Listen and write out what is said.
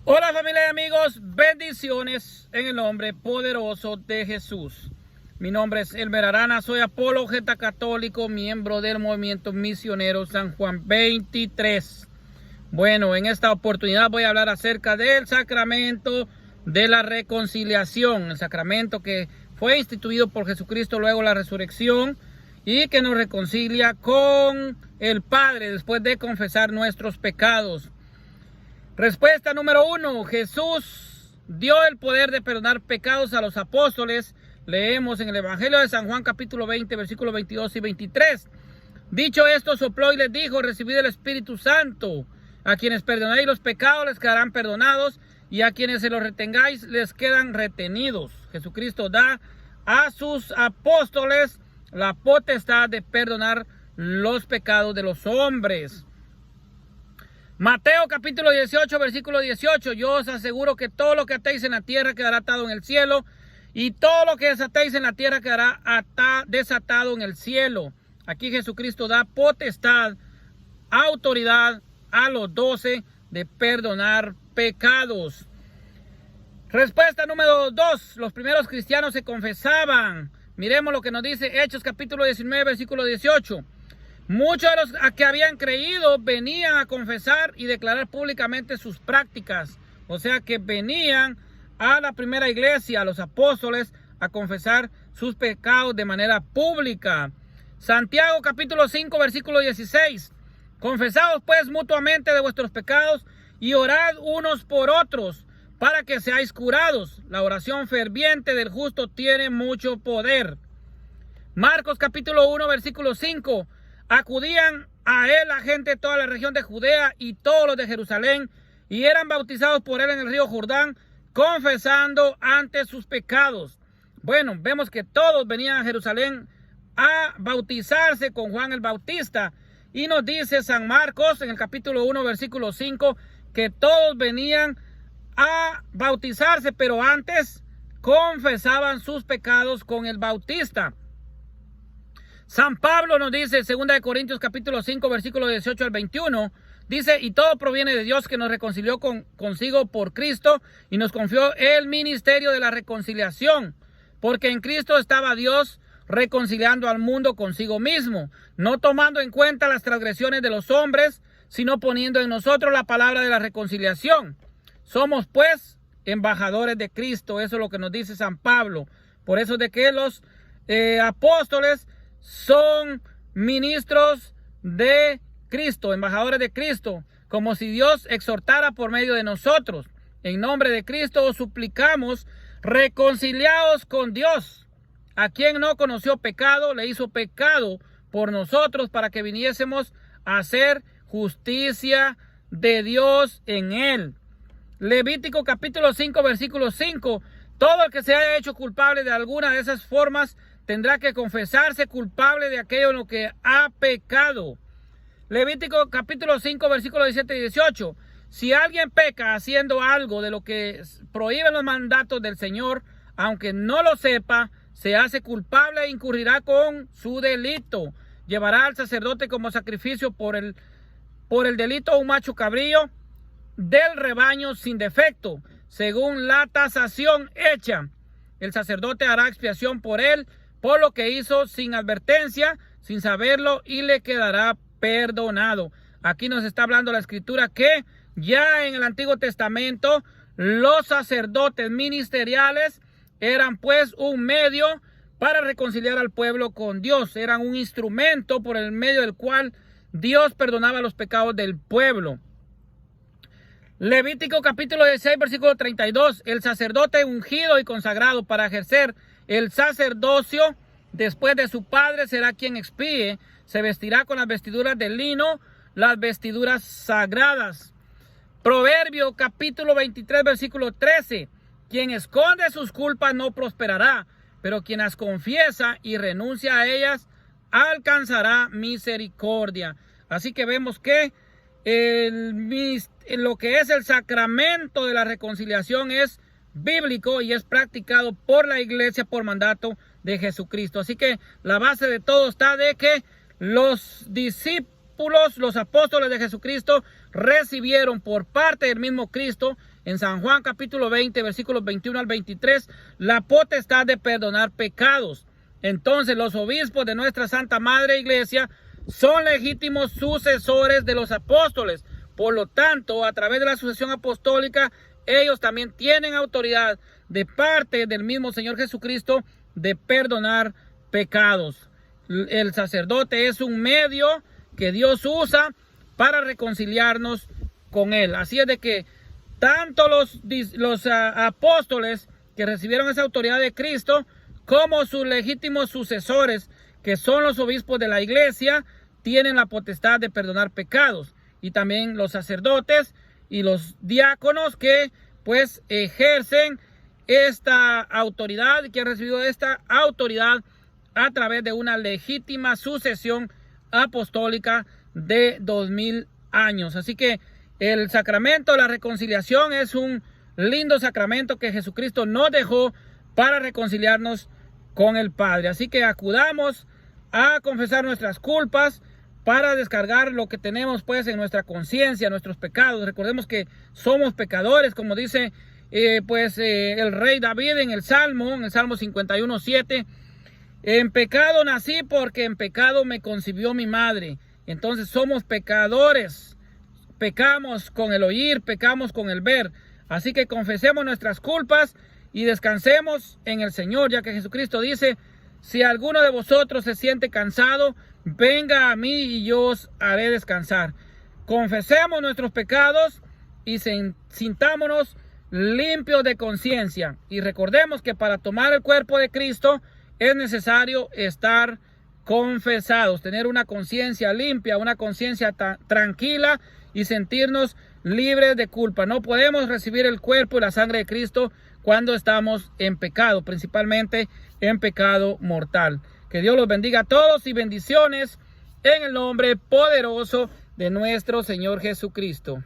Hola familia y amigos, bendiciones en el nombre poderoso de Jesús. Mi nombre es Elmer Arana, soy apologeta católico, miembro del movimiento misionero San Juan 23. Bueno, en esta oportunidad voy a hablar acerca del sacramento de la reconciliación, el sacramento que fue instituido por Jesucristo luego de la resurrección y que nos reconcilia con el Padre después de confesar nuestros pecados. Respuesta número 1. Jesús dio el poder de perdonar pecados a los apóstoles. Leemos en el Evangelio de San Juan capítulo 20, versículos 22 y 23. Dicho esto, sopló y les dijo: recibid el Espíritu Santo. A quienes perdonéis los pecados les quedarán perdonados, y a quienes se los retengáis les quedan retenidos. Jesucristo da a sus apóstoles la potestad de perdonar los pecados de los hombres. Mateo capítulo 18, versículo 18. Yo os aseguro que todo lo que atéis en la tierra quedará atado en el cielo, y todo lo que desatéis en la tierra quedará desatado en el cielo. Aquí Jesucristo da potestad, autoridad a los 12 de perdonar pecados. Respuesta número 2. Los primeros cristianos se confesaban. Miremos lo que nos dice Hechos capítulo 19, versículo 18. Muchos de los que habían creído venían a confesar y declarar públicamente sus prácticas. O sea que venían a la primera iglesia, a los apóstoles, a confesar sus pecados de manera pública. Santiago capítulo 5, versículo 16. Confesaos pues mutuamente de vuestros pecados y orad unos por otros para que seáis curados. La oración ferviente del justo tiene mucho poder. Marcos capítulo 1, versículo 5. Acudían a él la gente de toda la región de Judea y todos los de Jerusalén, y eran bautizados por él en el río Jordán, confesando ante sus pecados. Bueno, vemos que todos venían a Jerusalén a bautizarse con Juan el Bautista, y nos dice San Marcos en el capítulo 1, versículo 5, que todos venían a bautizarse, pero antes confesaban sus pecados con el Bautista. San Pablo nos dice, 2 Corintios capítulo 5, versículo 18 al 21, dice: y todo proviene de Dios, que nos reconcilió consigo por Cristo y nos confió el ministerio de la reconciliación, porque en Cristo estaba Dios reconciliando al mundo consigo mismo, no tomando en cuenta las transgresiones de los hombres, sino poniendo en nosotros la palabra de la reconciliación. Somos pues embajadores de Cristo. Eso es lo que nos dice San Pablo. Por eso de que los apóstoles son ministros de Cristo, embajadores de Cristo, como si Dios exhortara por medio de nosotros. En nombre de Cristo os suplicamos, reconciliaos con Dios. A quien no conoció pecado, le hizo pecado por nosotros, para que viniésemos a hacer justicia de Dios en él. Levítico capítulo 5, versículo 5. Todo el que se haya hecho culpable de alguna de esas formas tendrá que confesarse culpable de aquello en lo que ha pecado. Levítico capítulo 5, versículos 17 y 18. Si alguien peca haciendo algo de lo que prohíben los mandatos del Señor, aunque no lo sepa, se hace culpable e incurrirá con su delito. Llevará al sacerdote como sacrificio por el delito un macho cabrío del rebaño sin defecto, según la tasación hecha. El sacerdote hará expiación por él, por lo que hizo sin advertencia, sin saberlo, y le quedará perdonado. Aquí nos está hablando la Escritura que ya en el Antiguo Testamento los sacerdotes ministeriales eran pues un medio para reconciliar al pueblo con Dios. Eran un instrumento por el medio del cual Dios perdonaba los pecados del pueblo. Levítico capítulo 16, versículo 32. El sacerdote ungido y consagrado para ejercer el sacerdocio después de su padre será quien expíe. Se vestirá con las vestiduras de lino, las vestiduras sagradas. Proverbio capítulo 23, versículo 13. Quien esconde sus culpas no prosperará, pero quien las confiesa y renuncia a ellas alcanzará misericordia. Así que vemos que lo que es el sacramento de la reconciliación es bíblico y es practicado por la iglesia por mandato de Jesucristo. Así que la base de todo está de que los discípulos, los apóstoles de Jesucristo, recibieron por parte del mismo Cristo, en San Juan capítulo 20, versículos 21 al 23, la potestad de perdonar pecados. Entonces los obispos de nuestra Santa Madre Iglesia son legítimos sucesores de los apóstoles. Por lo tanto, a través de la sucesión apostólica, ellos también tienen autoridad de parte del mismo Señor Jesucristo de perdonar pecados. El sacerdote es un medio que Dios usa para reconciliarnos con Él. Así es de que tanto los apóstoles que recibieron esa autoridad de Cristo, como sus legítimos sucesores, que son los obispos de la iglesia, tienen la potestad de perdonar pecados. Y también los sacerdotes y los diáconos que pues ejercen esta autoridad, que han recibido esta autoridad a través de una legítima sucesión apostólica de 2000 años. Así que el sacramento de la reconciliación es un lindo sacramento que Jesucristo nos dejó para reconciliarnos con el Padre. Así que acudamos a confesar nuestras culpas para descargar lo que tenemos pues en nuestra conciencia, nuestros pecados. Recordemos que somos pecadores, como dice el rey David en el Salmo 51:7. En pecado nací, porque en pecado me concibió mi madre. Entonces somos pecadores. Pecamos con el oír, pecamos con el ver. Así que confesemos nuestras culpas y descansemos en el Señor, ya que Jesucristo dice: si alguno de vosotros se siente cansado, venga a mí y yo os haré descansar. Confesemos nuestros pecados y sintámonos limpios de conciencia. Y recordemos que para tomar el cuerpo de Cristo es necesario estar confesados, tener una conciencia limpia, una conciencia tranquila y sentirnos libres de culpa. No podemos recibir el cuerpo y la sangre de Cristo cuando estamos en pecado, principalmente en pecado mortal. Que Dios los bendiga a todos y bendiciones en el nombre poderoso de nuestro Señor Jesucristo.